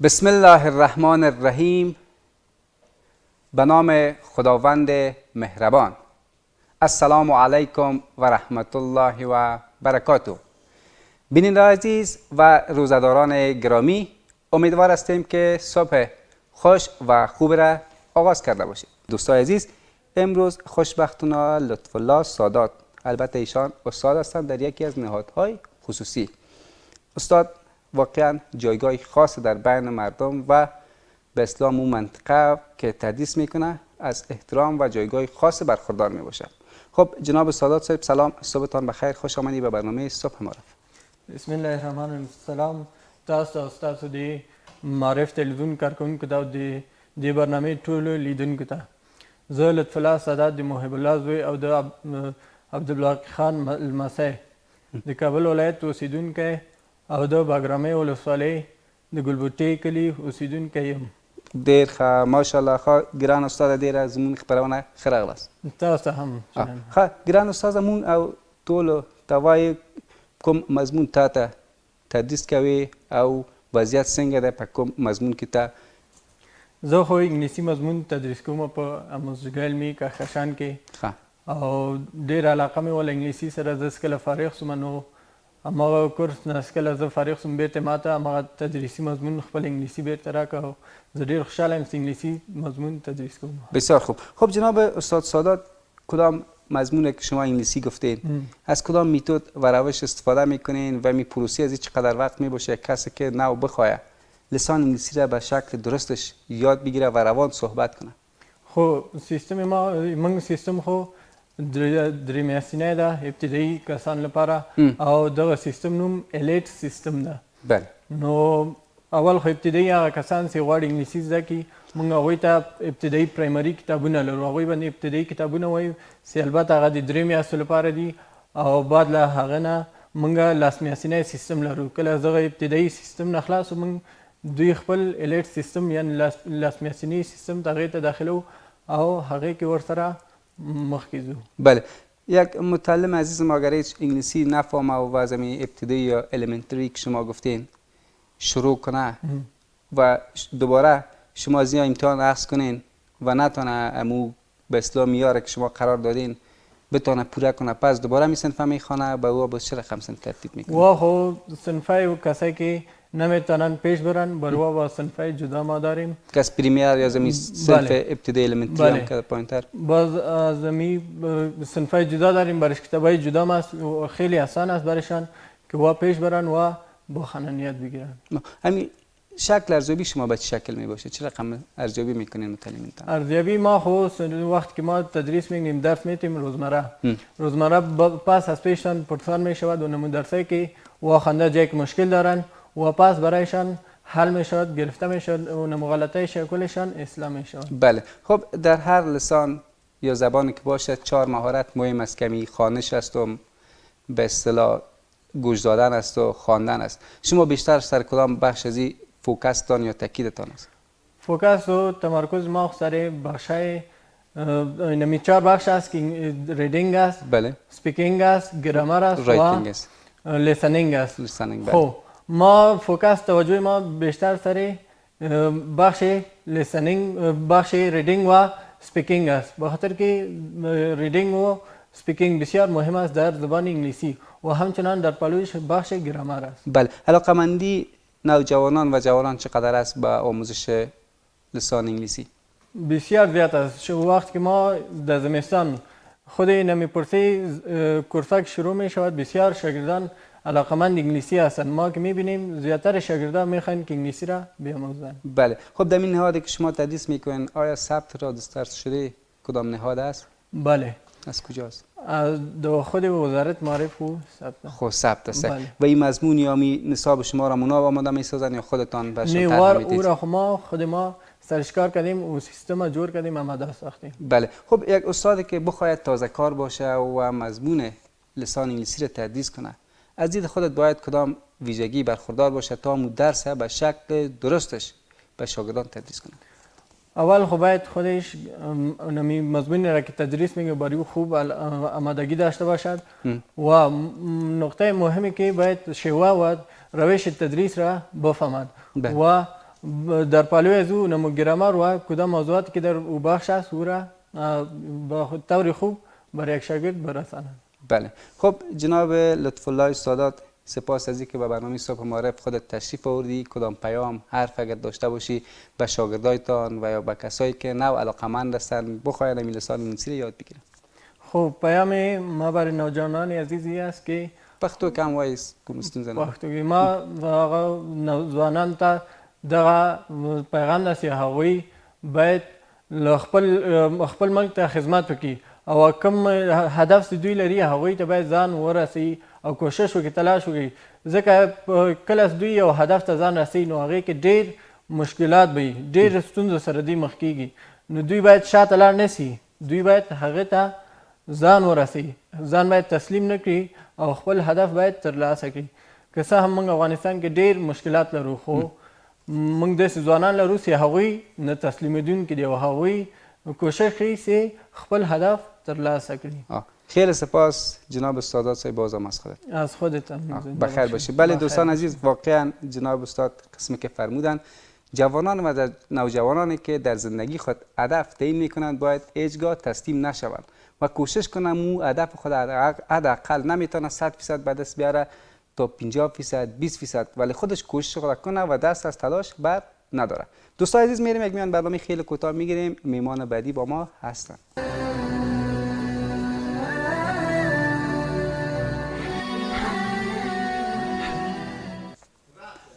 بسم الله الرحمن الرحیم. به نام خداوند مهربان. السلام علیکم و رحمت الله و برکاته. بینندگان عزیز و روزه‌داران گرامی، امیدوار هستیم که صبح خوش و خوب را آغاز کرده باشید. دوستان عزیز، امروز خوشبختانه لطف الله سادات، البته ایشان استاد هستند در یکی از نهادهای خصوصی. استاد واقعا جایگاه خاص در بین مردم و به اسلام اون منطقه که تدریس میکنه از احترام و جایگاه خاص برخوردار میباشه. خب جناب سادات صاحب، سلام، صبحتان بخیر، خوش آمدید به برنامه صبح معرف. بسم الله الرحمن الرحیم. سلام تاسو استاد دی معرف تلویزیون کارکونکو دا دی برنامه ټولو لیدونکو ته. زه لطف الله سادات د محب الله زوی او د عبدالواقع خان لمسی د کابل ولایت اوسیدونکی او د باګرامۍ ولسوالۍ د ګلبوټې کلي اوسیدونکی یم. ډېر ښه، ماشاءالله. ښه ګران استاد، ډېره زموږ خپرونه ښه راغلاست. تاسو هم ښه ګران استاد، مون او ټولو ته وایي کوم مضمون تا ته تدریس کوي او وضعیت څنګه دی په کوم مضمون کې ته؟ زه خو انګلیسي مضمون تدریس کوم په آموزشګاه علمي کهکشان کې او ډېر علاقه مې وله انګلیسي سره. زه هېڅکله فارغ شوم نو هماغه کورس نه هېڅکله زه فارغ شوم، بیرته ما ته هماغه تدریسي مضمون خپل انګلیسي بیرته راکړه او زه ډېر خوشحاله یم چې انګلیسي مضمون تدریس کوم. بسیار خوب. خب جناب استاد سادات، کدام مضمون که شما انگلیسی گفتین از کدام میتود و روش استفاده میکنین و می پروسی از چقدر وقت میباشه کسی که نو بخواه لسان انگلیسی را به شکل درستش یاد بگیره و روان صحبت کنه؟ خو سیستم من سیستم خو درې میاشتنی ده ابتدایي کسان لپاره او دغه سیستم نوم الیټ سیستم ده. بله. نو اول خو ابتدایي هغه کسان چې غواړي انګلیسي زده کړي موږ هغوی ته ابتدایي پرایمري کتابونه لرو، هغوی باندې ابتدایي کتابونه وایو چې البته هغه د 3 میاشتو لپاره دي او بعد له هغه نه موږ لاس میاشتنی سیستم لرو. کله دغه ابتدایي سیستم نه خلاص موږ دوی خپل الیټ سیستم یعنی لاس میاشتنی سیستم ته هغې ته داخلو او هغې کې ورسره مخکې ځو. بله. یک متعلم عزیز ما اگر هیچ انگلیسی نفهمه و از همین ابتدایی یا الیمنتری که شما گفتین شروع کنه و دوباره شما از این امتحان اخذ کنین و نتانه امو به اسلام میاره که شما قرار دادین بتانه پوره کنه، پس دوباره می صنفه میخوانه به او باز چرا خمسن ترتیب میکنه؟ و خو صنفه و کسایی که نمیتونن پیش برن بروا با صنفه جدا ما داریم که از پریمیر یا زمین صنف ابتدایی الیمنتری هم که پایین تر؟ باز زمین صنفه جدا داریم، برش کتابای جدا است و خیلی آسان است برشان که وا پیش برن و با خانانیت بگیرن. همین شکل ارزیابی شما به چه شکل می باشه؟ چه رقم ارزیابی میکنین متعلمین؟ ارزیابی ما خو وقت که ما تدریس میکنیم درس میتیم روزمره پس از پیشتان پرسان میشود و نمو درسی که و خنده جای که مشکل دارن و پس برایشان حل میشود، گرفته میشود و نمو غلطه شکلشان اصلاح میشود. بله. خب در هر لسان یا زبانی که باشه 4 مهارت مهم است. کمی خوانش است و به اصطلاح گوش دادن است و خواندن است. شما بیشتر سر کدام بخش از این فوکستان یا تاکیدتان است؟ فوکس و تمرکز ما سر بخشای نمی 4 بخش است که ریدینگ است، بله، سپیکینگ است، گرامر است رایتینگ است، لیسنینگ است. لیسنینگ. خب ما فوکس توجه ما بیشتر سر بخش لیسنینگ، بخش ریدینگ و سپیکینگ است، به خاطر که ریدینگ و سپیکینگ بسیار مهم است در زبان انگلیسی و همچنان در پالویش بخش گرامر است. بله. علاقه‌مندی نوجوانان و جوانان چقدر است به آموزش لسان انگلیسی؟ بسیار زیاد است. وقت که ما در زمستان خود نمیپرسی کورسا که شروع می شود بسیار شاگردان علاقمند انگلیسی هستند. ما که میبینیم زیادتر شاگردان میخواین که انگلیسی را بیاموزند. بله. خب در این نهادی که شما تدریس میکنین آیا ثبت را دسترس شده کدام نهاد است؟ بله. از کجاست؟ از دو خود وزارت معارف و ثبت. خب ثبت است. بله. و این مضمون یا نصاب شما را مناب آماده میسازن یا خودتان برش نه وار او را خود ما سرشکار کردیم و سیستم جور کردیم آماده ساختیم. بله. خب یک استادی که بخواید تازه کار باشه و مضمون لسان انگلیسی را تدریس کنه، از دید خودت باید کدام ویژگی برخوردار باشه تا مو درس به شکل درستش به شاگردان تدریس کنه؟ اول خب باید خودش نمی مضمون را که تدریس میگه برای خوب آمادگی داشته باشد و نقطه مهمی که باید شیوه و روش تدریس را بفهمد و در پالوی از او نمو گرامر و کدام موضوعاتی که در او بخش است او را با طور خوب برای یک شاگرد برسانند. بله. خب جناب لطف الله سادات، سپاس از اینکه به برنامه صبح معارف خودت تشریف آوردی. کدام پیام حرف اگر داشته باشی به شاگردایتان و یا به کسایی که نو علاقمند هستند بخواید این لسان انگلیسی را یاد بگیرن؟ خب پیام ما برای نوجوانان عزیزی است که پختو کم وایس کومستون زنه وقتی که ما و نوجوانان ته دغه پیغام است هغوی باید خپل ملک ته خدمت وکړي او کوم هدف چې دوی لري هغوی ته باید ځان ورسوي او کوشش وکړي، تلاش وکړي، ځکه کله چې دوی یو هدف ته ځان رسوي نو هغې کې ډېر مشکلات به وي، ډېر ستونزو سره دوی مخ کېږي، نو دوی باید شاته لاړ نه سي، دوی باید هغې ته ځان ورسوي، ځان باید تسلیم نه کړي او خپل هدف باید ترلاسه کړي. که څه هم موږ افغانستان کې ډېر مشکلات لرو خو موږ داسې ځوانان لرو چې هغوی نه تسلیمېدونکي دي او هغوی کوشش کوي چې خپل هدف ترلاسه کړي. خیلی سپاس جناب استاد صاحب، بازم از خودت. از خودت بخیر باشی. بله دوستان عزیز، واقعا جناب استاد قسمی که فرمودن جوانان و نوجوانانی که در زندگی خود هدف تعیین میکنند باید هیچگاه تسلیم نشوند و کوشش کنند مو هدف خود حداقل نمیتونه 100% به دست بیاره تا 50%، 20%، ولی خودش کوشش خود کنه و دست از تلاش بر نداره. دوستان عزیز میریم یک میان برنامه خیلی کوتاه میگیریم. میمان بعدی با ما هستند.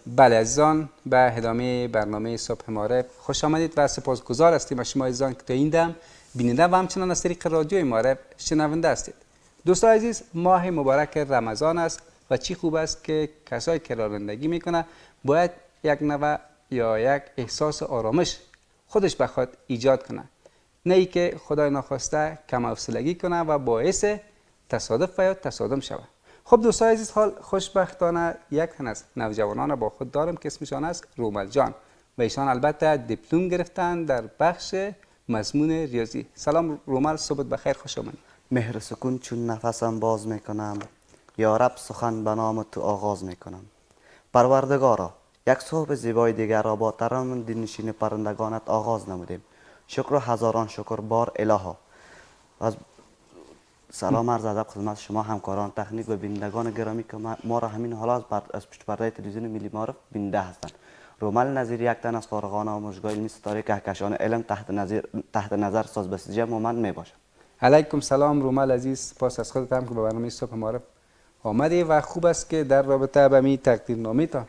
بله عزیزان، به ادامه برنامه صبح معارف خوش آمدید و سپاسگزار هستیم از شما عزیزان که تا این دم بیننده و همچنان از طریق رادیوی معارف شنونده هستید. دوستان عزیز، ماه مبارک رمضان است و چی خوب است که کسایی که رانندگی میکنه باید یک نوع یا یک احساس آرامش خودش بخواد ایجاد کنه، نه ای که خدای ناخواسته کم حوصلگی کنه و باعث تصادف و یا تصادم شود. خب دوستان عزیز، حال خوشبختانه یک تن از نوجوانان با خود دارم که اسمشان است رومل جان و ایشان البته دیپلم گرفتن در بخش مضمون ریاضی. سلام رومل، صبح بخیر، خوش آمدید. مهر سکون چون نفسم باز میکنم، یا رب سخن به نام تو آغاز میکنم. پروردگارا، یک صبح زیبای دیگر را با ترانه دلنشین پرندگانت آغاز نمودیم. شکر و هزاران شکر بار الها. از سلام عرض ادب خدمت شما همکاران تکنیک و بینندگان گرامی که ما را همین حالا از پشت پرده تلویزیون ملی معارف بیننده هستند. رومل نظیری یک تن از فارغان آموزشگاه علمی ستاره کهکشان علم تحت نظر ساز بسیجی مومند می باشد. علیکم سلام رومل عزیز، پاس از خودت هم که به برنامه صبح معارف آمدی و خوب است که در رابطه به می تقدیرنامه تا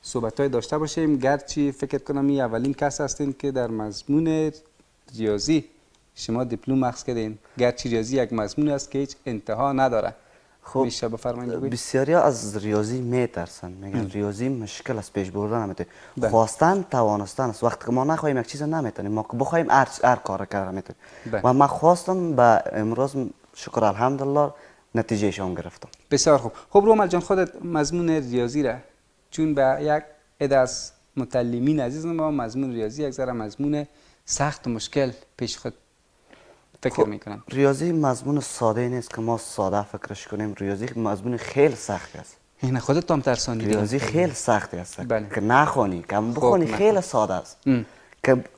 صحبت‌های داشته باشیم. گرچه فکر کنم این اولین کس هستین که در مضمون ریاضی شما دیپلم اخذ کردین، گرچه ریاضی یک مضمون است که هیچ انتها نداره. خب میشه بفرمایید؟ بسیاری از ریاضی میترسن، میگن ریاضی مشکل است، پیش بردن نمیتونیم. خواستن توانستن است. وقتی که ما نخواهیم یک چیز نمیتونیم، ما که بخوایم هر کار کردن میتونیم. و من خواستم به امروز شکر الحمدلله نتیجهشان گرفتم. بسیار خوب. خب رومل جان، خودت مضمون ریاضی را چون به یک عده از متعلمین عزیز ما مضمون ریاضی یک ذره مضمون سخت و مشکل پیش خود فکر میکنم. ریاضی مضمون ساده نیست که ما ساده فکرش کنیم. ریاضی مضمون خیلی سخت است. این خودت هم ترسانی ریاضی خیلی سخت است. بله. که نخونی، که بخونی خیلی ساده است.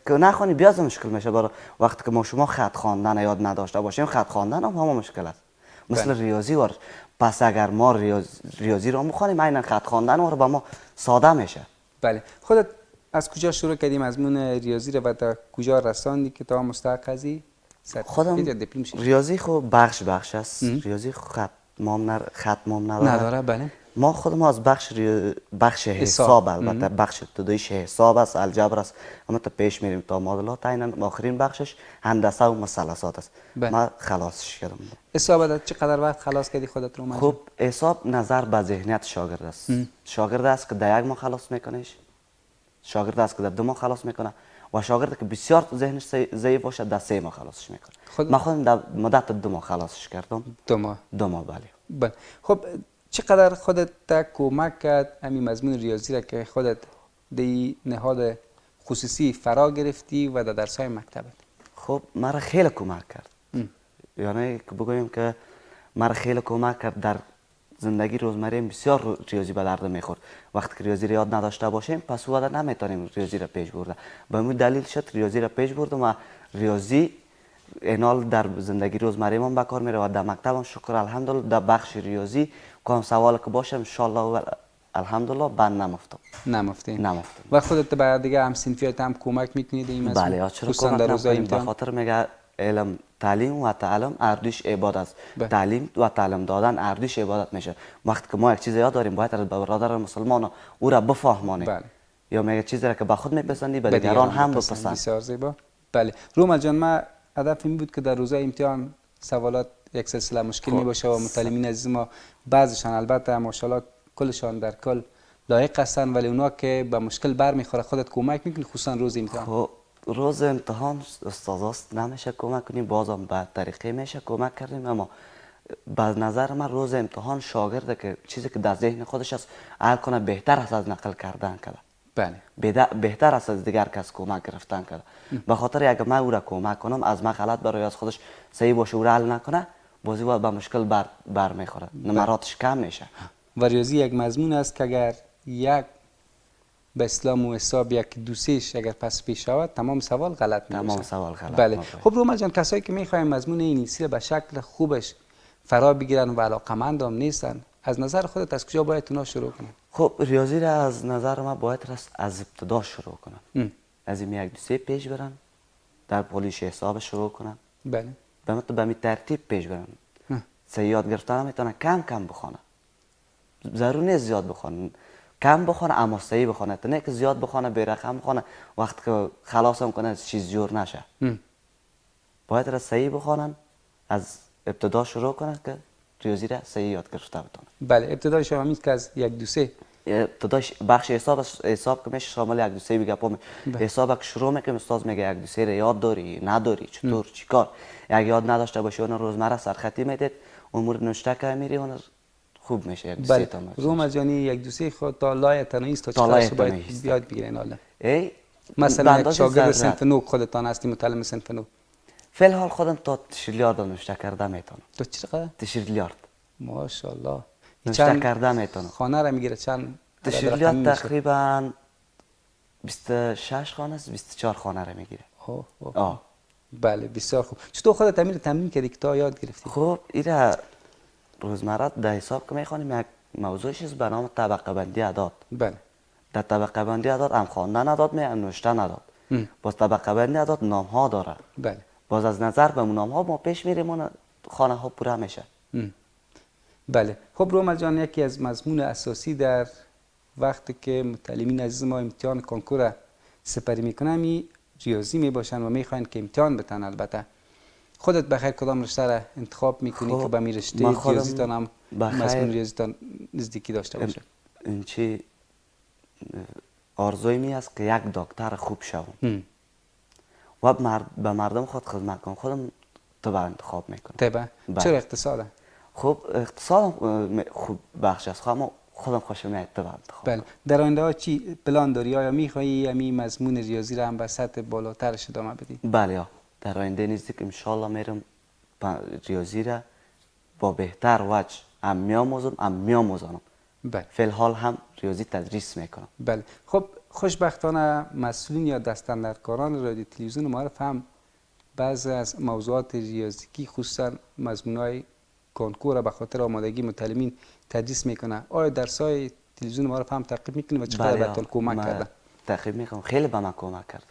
که نخونی بیاد مشکل میشه. برای وقتی که ما شما خط خواندن یاد نداشته باشیم، خط خواندن هم مشکل است. مثل ریاضی ور. پس اگر ما ریاضی رو بخونیم عیناً خط خواندن ور به ما ساده میشه. بله. خودت از کجا شروع کردی مضمون ریاضی رو و تا کجا رساندی که تا مستحق هستی؟ خودم ریاضی خو بخش است. ریاضی خط مام نداره. بله. ما خودم از بخش حساب، البته بخش ابتداییش حساب است، الجبر است، اما تا پیش میریم تا معادلات. عیناً آخرین بخشش هندسه و مثلثات است. ما خلاصش کردم. حساب چقدر وقت خلاص کردی خودت رو؟ خب حساب نظر به ذهنیت شاگرد است. شاگرد است که در 1 ماه خلاص میکنهش، شاگرد است که در 2 ماه خلاص میکنه و شاگرد که بسیار ذهنش ضعیف باشه در 3 ماه خلاصش میکنه. من خودم در مدت 2 ماه خلاصش کردم. 2 ماه. 2 ماه بله. خب چقدر خودت کمک کرد همین مضمون ریاضی را که خودت در نهاد خصوصی فرا گرفتی و در درس‌های مکتبت؟ خب مرا خیلی کمک کرد. یعنی که بگویم که مرا خیلی کمک کرد در زندگی روزمره بسیار ریاضی به درد میخورد. وقتی که ریاضی را یاد نداشته باشیم پس بعد نمیتونیم ریاضی را پیش برده. به همین دلیل شد ریاضی را پیش بردم و ریاضی اینال در زندگی روزمره من به کار میره و در مکتبم شکر الحمدلله در بخش ریاضی کام سوال که باشه ان شاء الله الحمدلله بند نمفتم. و خودت برای دیگه هم صنفیات هم کمک میکنید این مسئله؟ بله چرا کمک نکنیم؟ به خاطر میگه علم تعلیم و تعلم اردوش عبادت است. تعلیم و تعلم دادن اردوش عبادت میشه. وقتی که ما یک چیز یاد داریم باید به برادر مسلمان او را بفهمانیم. یا میگه چیزی را که به خود میپسندی به دیگران هم بپسند. بسیار زیبا. بله رومل جان، ما هدف این بود که در روزهای امتحان سوالات یک سلسله مشکل میباشه و متعلمین عزیز ما بعضشان البته ماشاءالله کلشان در کل لایق هستن، ولی اونا که به مشکل برمیخوره خودت کمک میکنی خصوصا روز امتحان؟ روز امتحان استاداست نمیشه کمک کنیم، بازم به طریقه میشه کمک کردیم، اما به نظر من روز امتحان شاگرد که چیزی که در ذهن خودش است حل کنه بهتر است از نقل کردن کرده. بله. بهتر است از دیگر کس کمک گرفتن کرده. به خاطر اگه من او را کمک کنم از من غلط برای از خودش صحیح باشه او را حل نکنه بازی با به مشکل برمیخوره، نمراتش کم میشه. و ریاضی یک مضمون است که اگر یک به اسلام و حساب یک دوسیش اگر پس پیش شود تمام سوال غلط میشه. تمام سوال غلط. بله. خب رومل جان، کسایی که میخوایم مضمون انگلیسی به شکل خوبش فرا بگیرن و علاقمند هم نیستن، از نظر خودت از کجا باید اونا شروع کنن؟ خب ریاضی را از نظر من باید از ابتدا شروع کنن. از این یک دوسیه پیش برن، در پولیش حساب شروع کنن. بله. به می ترتیب پیش برن. صحیح یاد گرفتن میتونن کم کم بخونن. ضرور نیست زیاد بخونن. کم بخونه اما صحیح بخونه، نه که زیاد بخونه به رقم بخونه وقتی که خلاص هم کنه چیز جور نشه. باید را صحیح بخونن، از ابتدا شروع کنن که ریاضی را صحیح یاد گرفته بتونن. بله. ابتدای شما میاد که از یک دو سه ابتداش بخش حساب که میشه شامل یک دو سه بگم. حساب که شروع میکنیم استاد میگه یک دو سه را یاد داری نداری چطور چیکار. یک یاد نداشته باشی اون روزمره سرخطی میدید اون مورد نوشته که میری اون خوب میشه. یک دو سه تا رومل جانی یک دو سه خود تا لای تنویس تا چقدر باید یاد بگیرین حالا؟ مثلا یک شاگرد صنف 9 خودتان هستی متعلم صنف 9؟ فی الحال خودم تا تریلیارد نوشته کرده میتونم. تو چقدر؟ تریلیارد. ماشاءالله. نوشته کرده میتونم. خانه را میگیره چند؟ تریلیارد تقریبا 26 خانه است، 24 خانه را میگیره. بله بسیار خوب. چطور خودت امیر تمرین کردی که تا یاد گرفتی؟ خب اینا روزمره در حساب که میخوانیم یک موضوعش است به نام طبقه بندی اعداد. بله. در طبقه بندی اعداد هم خواندن اعداد می هم نوشتن اعداد. باز طبقه بندی اعداد نام ها داره. بله. باز از نظر به نام ها ما پیش میریم اون خانه ها پوره میشه. بله. خب رومل جان، یکی از مضمون اساسی در وقتی که متعلمین عزیز ما امتحان کنکور سپری میکنن ریاضی میباشن و میخواین که امتحان بتن. البته خودت بخیر کدام رشته را انتخاب میکنی که به می رشته ریاضیتان هم مضمون ریاضیتان نزدیکی داشته باشه؟ این چی آرزوی می است که یک دکتر خوب شوم و به مردم خود خدمت کنم. خودم طب انتخاب میکنم. طب؟ چرا اقتصاد؟ خب اقتصاد خوب بخش است اما خودم خوشم میاد طب انتخاب. بله. در آینده ها چی پلان داری؟ آیا میخوایی همین مضمون ریاضی را هم به سطح بالاترش ادامه بدی؟ بله در آینده نزدیک ان شاء الله میرم ریاضی را با بهتر وجه هم میآموزم. بله. فی الحال هم ریاضی تدریس میکنم. بله. خب خوشبختانه مسئولین یا دستاندرکاران رادیو تلویزیون معارف هم بعضی از موضوعات ریاضیکی خصوصا مضمونهای کنکور به خاطر آمادگی متعلمین تدریس میکنه. آیا درسای تلویزیون معارف هم تعقیب میکنی و چقدر بهتون کمک کرده؟ تعقیب میکنم، خیلی به من کمک کرده.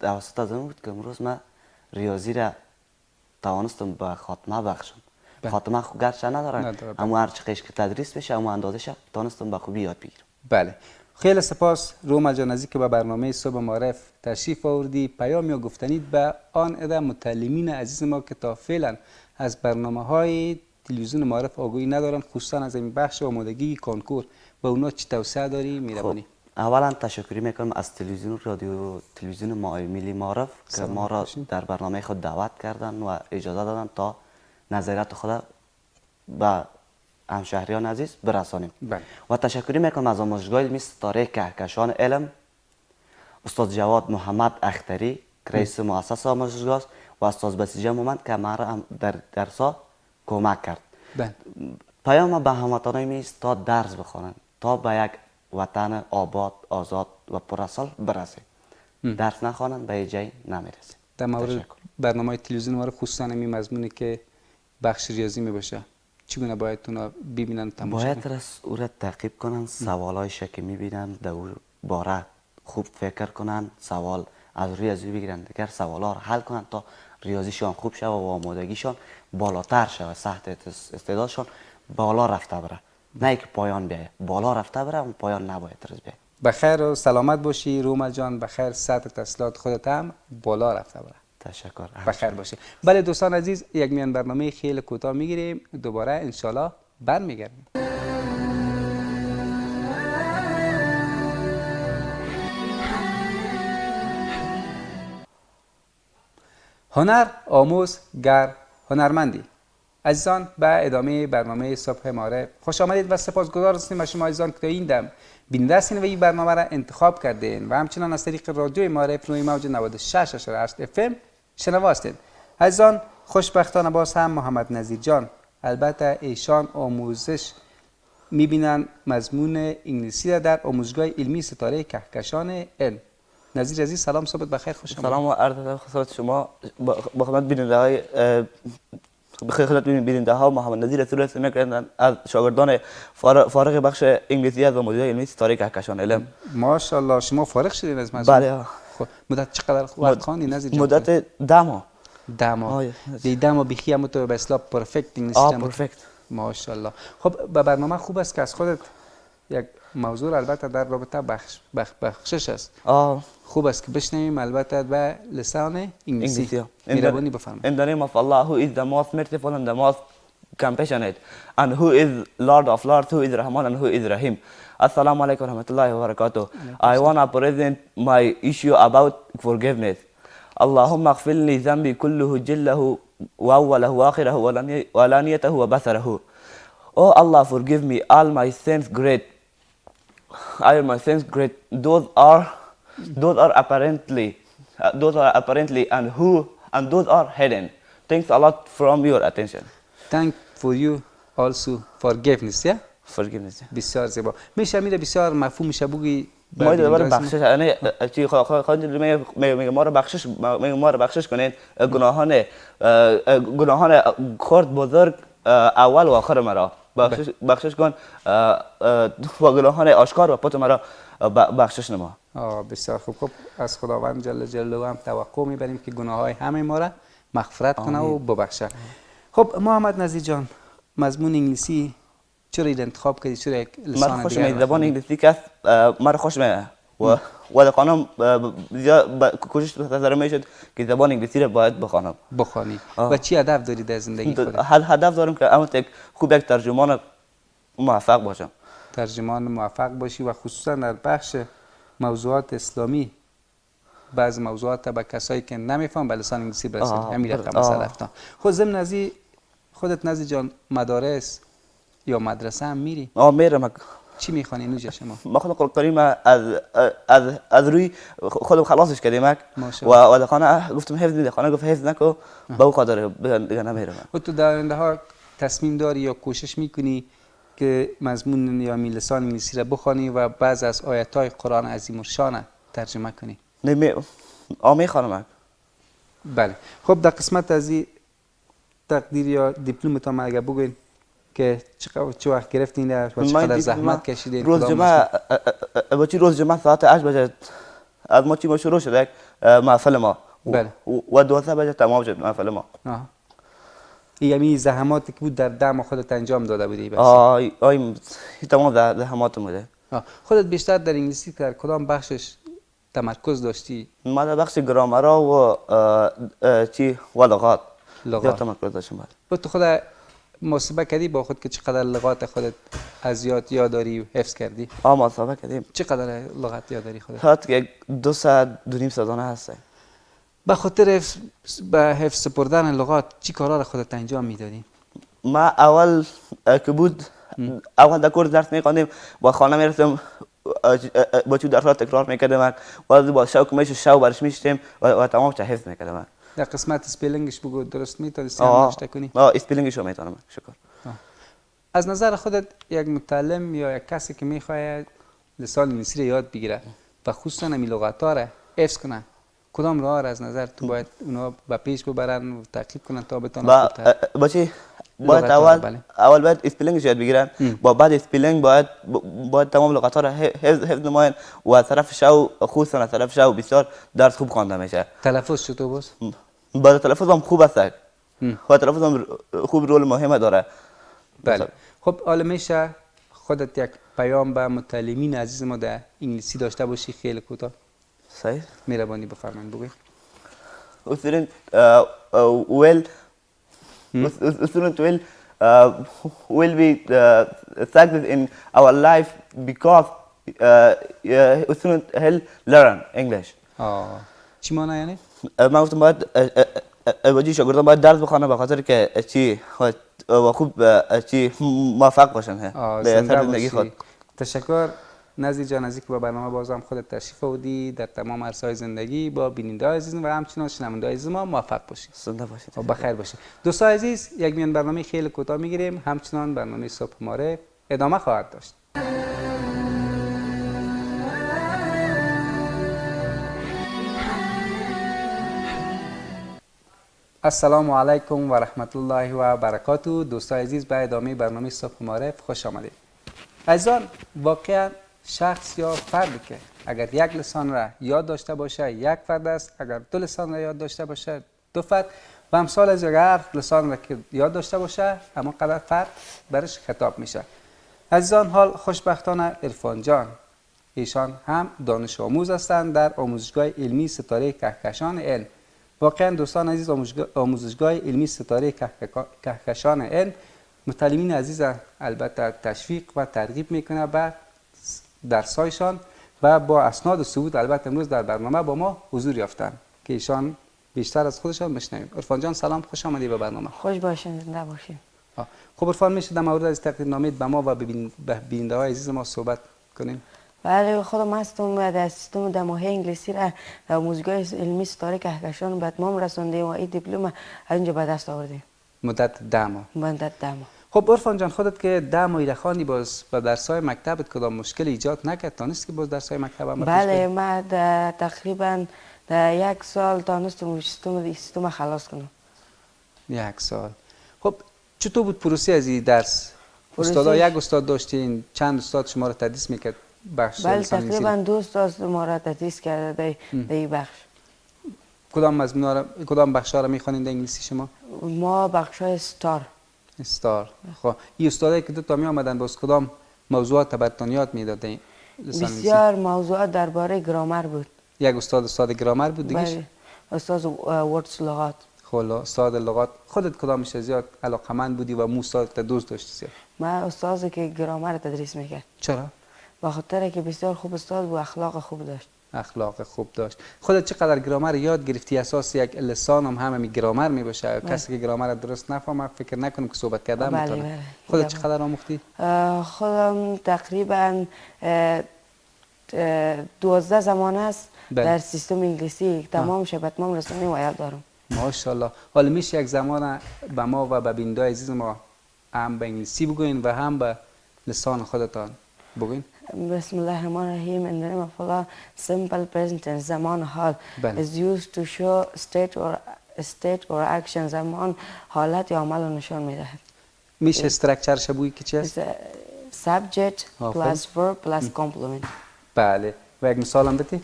توسط از اون بود که امروز من ریاضی را توانستم به خاتمه بخشم. خاتمه خوب گرچه نداره اما هر چقدر که تدریس بشه اما اندازش توانستم به خوبی یاد بگیرم. بله. خیلی سپاس رومل جان از اینکه به برنامه صبح معارف تشریف آوردی. پیام یا گفتنید به آن عده متعلمین عزیز ما که تا فعلا از برنامه‌های تلویزیون معارف آگاهی ندارن خصوصا از این بخش آمادگی کنکور، به اونا چی توصیه داری؟ می‌روانی؟ اولا تشکری میکنم از تلویزیون ملی معارف که ما را در برنامه خود دعوت کردن و اجازه دادن تا نظریات خود به همشهریان عزیز برسانیم. و تشکری میکنم از آموزشگاه علمی ستاره کهکشان علم استاد جواد محمد اختری که رئیس مؤسسه آموزشگاه است و استاد بسیجه مومند که ما را در درسا کمک کرد. پیام به هموطنان میست تا درس بخوانند تا به یک وطن آباد آزاد و پراسال برسیم. درس نخوانند به جای نمیرسیم. در مورد برنامه تلویزیون ما رو خصوصا این مضمونی که بخش ریاضی می باشه چگونه باید اونا ببینن تماشا باید او را تعقیب کنن، سوالایش که میبینن در او باره خوب فکر کنن، سوال از ریاضی بگیرن، دیگر سوالا رو حل کنن تا ریاضیشان خوب شود و آمادگیشان بالاتر شود، سطح استعدادشان بالا رفته بره، نه که پایان بیایه، بالا رفته بره و پایان نباید رس بیایه. بخیر و سلامت باشی روما جان، بخیر، سطح تحصیلات خودت هم بالا رفته بره. تشکر. بخیر باشی. بله دوستان عزیز، یک میان برنامه خیلی کوتاه میگیریم، دوباره انشالله برمیگردیم. هنر آموز گر هنرمندی. عزیزان به ادامه برنامه صبح ماره خوش آمدید و سپاسگزار هستیم از شما عزیزان که تا این دم بیننده هستین و این برنامه را انتخاب کردین و همچنان از طریق رادیوی معرف روی موج 96.8 FM شنوا هستین. عزیزان خوشبختانه باز هم محمد نظیر جان، البته ایشان آموزش میبینن مضمون انگلیسی را در آموزگاه علمی ستاره کهکشان علم. نظیر عزیز سلام، صبح بخیر، خوش آمدید. سلام و عرض خدمت شما با خدمت بیننده‌های بخیر خدمت بیننده ها. محمد نظیر رسول هستم که از شاگردان فارغ بخش انگلیسی از آموزگاه علمی ستاره کهکشان علم. ماشاءالله شما فارغ شدین از مضمون؟ بله. خب مدت چقدر وقت خواندی نظیر جان؟ مدت 10 ماه. 10 ماه. دی 10 ماه بخی هم تو به اصطلاح پرفکت انگلیسی. پرفکت. ماشاءالله. خب به برنامه خوب است که از خودت یک موضوع البته در رابطه بخشش است. خوب است که بشنویم البته به لسان انگلیسی. مهربانی بفرمایید. In the name of Allah who is the most merciful and the most compassionate and who is Lord of Lords, who is Rahman and who is Rahim. Assalamu alaikum wa rahmatullahi wa barakatuh. I want to present my issue about forgiveness. اللهم اغفر لي ذنبي كله جله وأوله وآخره وعلانيته وبثره. Oh Allah, forgive me all my sins great. All my sins great. Those are apparently and those are hidden. Thanks a lot from your attention. Thank for you also forgiveness. Yeah? Forgiveness. بسیار زیبا. میشه میره بسیار مفهوم میشه بگی ما درباره بخشش، یعنی چی خواهد میگه ما رو بخشش کنین گناهان خرد بزرگ اول و آخر مرا بخشش کن و گناهان آشکار و پت مرا بخشش نما. بسیار خوب. خب از خداوند جل جلاله هم توقع میبریم که گناههای همه ما را مغفرت کنه و ببخشه. خب محمد نظیر جان، مضمون انگلیسی چرا این انتخاب کردی؟ چرا یک لسان دیگر؟ من خوش میاد زبان انگلیسی که من خوش میاد و خانم کوشش نظر میشد که زبان انگلیسی را باید بخوانی. و چی هدف داری در زندگی خودت؟ هدف دارم که اما خوب یک ترجمان موفق باشم. ترجمان موفق باشی و خصوصا در بخش موضوعات اسلامی بعض موضوعات به کسایی که نمیفهم به لسان انگلیسی برسن. همین رقم مسئله افتان. خود ضمن ازی خودت نظیر جان مدارس یا مدرسه هم میری؟ میرم. چی میخوانی نوجه شما؟ ما خود قرآن کریم از روی خودم خلاصش کردیم و خانه گفتم حفظ میده، خانه گفت حفظ نکو به او قادر دیگه نمیرم. و تو در آینده ها تصمیم داری یا کوشش میکنی که مضمون یا لسان انگلیسی را بخوانی و بعض از آیات های قرآن عظیم الشان ترجمه کنی؟ میخوانم. بله. خب در قسمت از این تقدیر یا دیپلمتان اگه بگوین که چه وقت گرفتین و چقدر زحمت کشیدین؟ روز جمعه ساعت 8 بجه از ما چی شروع شد محفل ما. بله. و 12 بجه تمام شد محفل ما. یعنی زحماتی که بود در دم خودت انجام داده بودی؟ تمام زحمات بوده. خودت بیشتر در انگلیسی در کدام بخشش تمرکز داشتی؟ ما در بخش گرامرا و لغات تمرکز داشتم. و تو خود محاسبه کردی با خود که چقدر لغات خودت از یاد داری و حفظ کردی؟ محاسبه کردیم. چقدر لغات یاد داری خودت؟ حد که 2 ساعت 2.5 ساعت هست. به خاطر به حفظ سپردن لغات چی کارا را خودت انجام میدادی؟ ما اول که بود اول در کورس درس میخواندیم و خانه میرفتم با چون درس را تکرار میکردم و با شوق میشه برش میشتیم و تمام چه حفظ میکردم. در قسمت اسپلینگش بگو درست میتونی سیام نشته کنی؟ اسپلینگش رو میتونم. شکر. از نظر خودت یک متعلم یا یک کسی که میخواد لسان انگلیسی رو یاد بگیره و خصوصا همین لغت‌ها رو حفظ کنه، کدام راه را از نظر تو باید اونا به پیش ببرن و تعقیب کنن تا بتونن باشه باید اول باید اسپلینگش یاد بگیرن، با بعد اسپلینگ باید تمام لغت‌ها را حفظ نماین و از طرف شو خصوصا از طرف شو بسیار درس خوب خوانده میشه. تلفظ چطور باز؟ با تلفظ هم خوب است و تلفظ هم خوب رول مهمه داره. بله. خب حالا میشه خودت یک پیام به متعلمین عزیز ما در انگلیسی داشته باشی خیلی کوتاه؟ صحیح. مهربانی بفرمایید بگوی. Student will be success in our life because student will learn English. چی معنی یعنی؟ من گفتم باید وجه شاگردان باید درس بخوانه به خاطر که چی و خوب چی موفق باشن به زندگی خود. تشکر نزی جان از اینکه با برنامه بازم خودت تشریف آوردی. در تمام عرصه‌های زندگی با بیننده عزیز و همچنین شنونده عزیز ما موفق باشید. زنده باشید و بخیر باشید. دوستان عزیز یک میان برنامه خیلی کوتاه میگیریم، همچنان برنامه صبح ماره ادامه خواهد داشت. السلام علیکم و رحمت الله و برکاته. دوستان عزیز به ادامه برنامه صبح معرف خوش آمدید. عزیزان، واقعا شخص یا فردی که اگر یک لسان را یاد داشته باشه یک فرد است، اگر دو لسان را یاد داشته باشه دو فرد و امثال از اگر لسان را که یاد داشته باشه اما قدر فرد برش خطاب میشه. عزیزان، حال خوشبختانه عرفان جان ایشان هم دانش آموز هستند در آموزشگاه علمی ستاره کهکشان علم. واقعا دوستان عزیز آموزشگاه علمی ستاره کهکشان علم متعلمین عزیز البته تشویق و ترغیب میکنه به درسایشان و با اسناد و ثبوت البته امروز در برنامه با ما حضور یافتند که ایشان بیشتر از خودشان بشنویم. عرفان جان سلام، خوش آمدید به برنامه. خوش باشین، زنده باشین. خب عرفان، میشه در مورد از تقدیرنامه به ما و بیننده های عزیز ما صحبت کنیم؟ بله، خودم هستم در سیستم دماهی انگلیسی را در آموزشگاه علمی ستاره کهکشان به اتمام رساندیم و این دیپلم از اینجا به دست آوردیم. مدت 10 ماه. مدت 10 ماه. خب عرفان جان، خودت که 10 ماه را خوانی، باز با درس‌های مکتبت کدام مشکل ایجاد نکرد؟ تانستی که باز درس‌های مکتب هم بله، من تقریبا در یک سال تانستم سیستم خلاص کنم. یک سال. خب چطور بود پروسه از این درس؟ استادا یک استاد داشتین؟ چند استاد شما را تدریس میکرد بخش؟ بله، تقریبا 2 استاد ما را تدریس کرده در این بخش. کدام بخش‌ها را میخوانید انگلیسی شما؟ ما بخش‌های استار. خب این استادایی که دو تا می آمدن باز کدام موضوعات براتون یاد میدادن؟ بسیار موضوعات درباره گرامر بود. یک استاد گرامر بود دیگه؟ بله، استاد وردز لغات. خب استاد لغات. خودت کدامش زیاد علاقه‌مند بودی و مو استاد دوست داشتی زیاد؟ من استادی که گرامر تدریس میکرد. چرا؟ به خاطر که بسیار خوب استاد و اخلاق خوب داشت. اخلاق خوب داشت. خودت چقدر گرامر یاد گرفتی؟ اساس یک لسان هم همین گرامر می باشه. کسی که گرامر درست نفهمه فکر نکنم که صحبت کردن میتونه. خودت چقدر آموختی؟ خودم تقریبا 12 زمان است در سیستم انگلیسی تمام شب تمام رسانه و یاد دارم. ماشاءالله. حالا میشه یک زمان به ما و به بیننده عزیز ما هم به انگلیسی بگوین و هم به لسان خودتان بگوین؟ بسم الله الرحمن الرحیم. In the name of Allah, simple present tense زمان حال is used to show state or action. زمان حالت یا عمل رو نشان میدهد. میشه استرکچرش بگویی که چی است؟ Subject plus verb plus complement. بله. و یک مثال هم بدی؟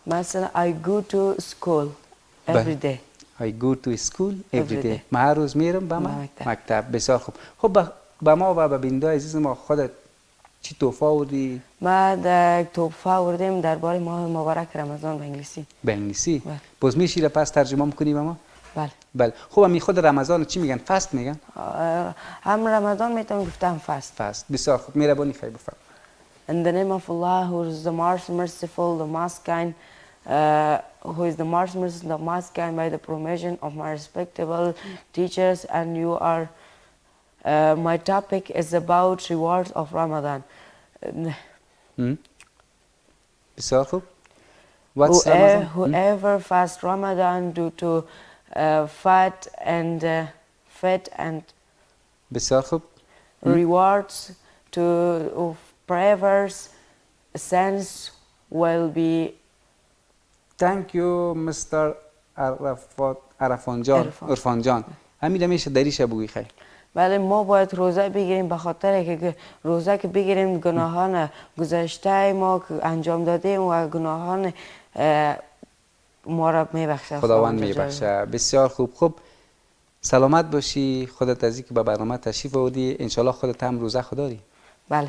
مثلا I go to school every day. I go to school every day. من هر روز میرم به مکتب. بسیار خوب. خب به ما و به بیننده عزیز ما خودت چی تحفه آوردی؟ ما تحفه آوردیم درباره ماه مبارک رمضان به انگلیسی. به انگلیسی؟ باز میشه را پس ترجمه میکنی به ما؟ بله. بله. خب می خود رمضان چی میگن؟ فست میگن؟ هم رمضان میتونم گفتم فست. بسیار خوب. مهربانی خیلی بفرمایید. In the name of Allah, who is the most merciful, the most kind, who is the most merciful, the most kind, by the permission of my respectable teachers, and you are. My topic is about rewards of Ramadan. بسیار خوب. Whoever fasts Ramadan due to fat and بسیار خوب. rewards to of prayers sense will be Thank you Mr. عرفان جان. همین میشه دریش بگویی خیر. بله ما باید روزه بگیریم به خاطر که روزه که بگیریم گناهان گذشته ما که انجام دادیم و گناهان ما را میبخشه. خداوند میبخشه. بسیار خوب. سلامت باشی. خودت از اینکه به برنامه تشریف آوردی. انشالله خودت هم روزه داری. بله.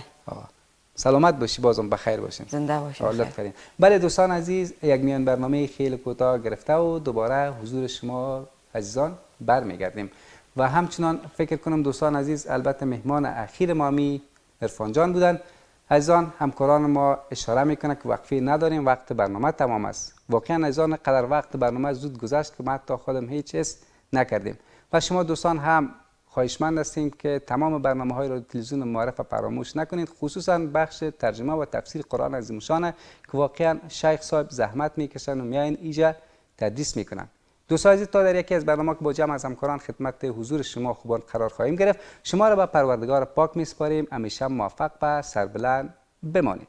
سلامت باشی. بازم بخیر باشیم. زنده باشیم. لطف کردین. بله دوستان عزیز، یک میان برنامه خیلی کوتاه گرفته و دوباره حضور شما عزیزان برمیگردیم و همچنان فکر کنم دوستان عزیز البته مهمان اخیر ما عرفان جان بودن. عزیزان همکاران ما اشاره میکنه که وقفه نداریم، وقت برنامه تمام است. واقعا عزیزان قدر وقت برنامه زود گذشت که ما حتی خودم هیچ چیز نکردیم و شما دوستان هم خواهشمند هستیم که تمام برنامه‌های رادیو تلویزیون معارف فراموش نکنید، خصوصا بخش ترجمه و تفسیر قرآن عظیم شان که واقعا شیخ صاحب زحمت میکشن و میاین اینجا تدریس میکنن. دوستان عزیز تا در یکی از برنامه که با جمع از همکاران خدمت حضور شما خوبان قرار خواهیم گرفت، شما را به پروردگار پاک میسپاریم. همیشه موفق و سربلند بمانید.